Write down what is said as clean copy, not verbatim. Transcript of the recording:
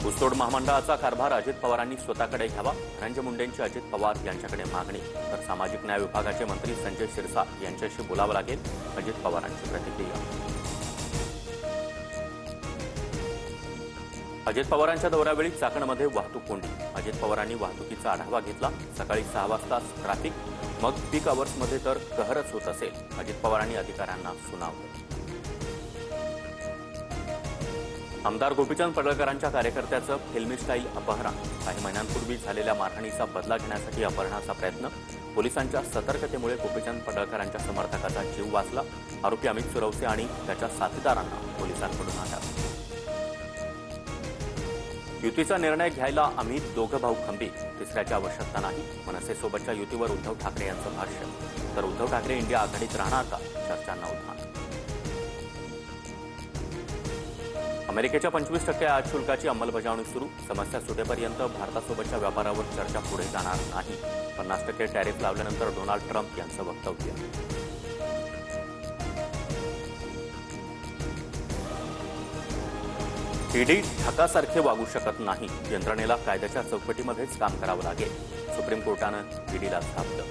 ऊसतोड महामंडळाचा कारभार अजित पवारांनी स्वतःकडे घ्यावा, धनंजय मुंडेंची अजित पवार यांच्याकडे मागणी। तर सामाजिक न्याय विभागाचे मंत्री संजय शिरसाट यांच्याशी बोलावं लागेल, अजित पवारांची प्रतिक्रिया। अजित पवारांच्या दौऱ्यावेळी चाकणमध्ये वाहतूक कोंडी, अजित पवारांनी वाहतुकीचा आढावा घेतला। सकाळी 6 वाजता ट्रॅफिक, मग पीक अवर्समध्ये तर कहरच होत असेल, अजित पवारांनी अधिकाऱ्यांना सुनावलं। आमदार गोपीचंद पडळकरांच्या कार्यकर्त्याचं फिल्मी स्टाईल अपहरण, काही महिन्यांपूर्वी झालेल्या मारहाणीचा बदला घेण्यासाठी अपहरणाचा प्रयत्न। पोलिसांच्या सतर्कतेमुळे गोपीचंद पडळकरांच्या समर्थकाचा जीव वाचला। आरोपी अमित सुरवसे आणि त्याच्या साथीदारांना पोलिसांकडून अटक। युतीचा निर्णय घ्यायला आम्ही दोघं भाऊ खंबीर, तिसऱ्याची आवश्यकता नाही। मनसेसोबतच्या युतीवर उद्धव ठाकरे यांचं भाष्य। तर उद्धव ठाकरे इंडिया आघाडीत राहणार का, चर्चांना उधाण। अमेरिकेच्या 25% आयात शुल्काची अंमलबजावणी सुरू, समस्या सुटेपर्यंत भारतासोबतच्या व्यापारावर चर्चा पुढे जाणार नाही। 50% टॅरिफ लावल्यानंतर डोनाल्ड ट्रम्प यांचं वक्तव्य। ईडी ठकासारखे वागू शकत नाही, यंत्रणेला कायद्याच्या चौकटीमध्येच काम करावं लागेल, सुप्रीम कोर्टानं ईडीला झापलं।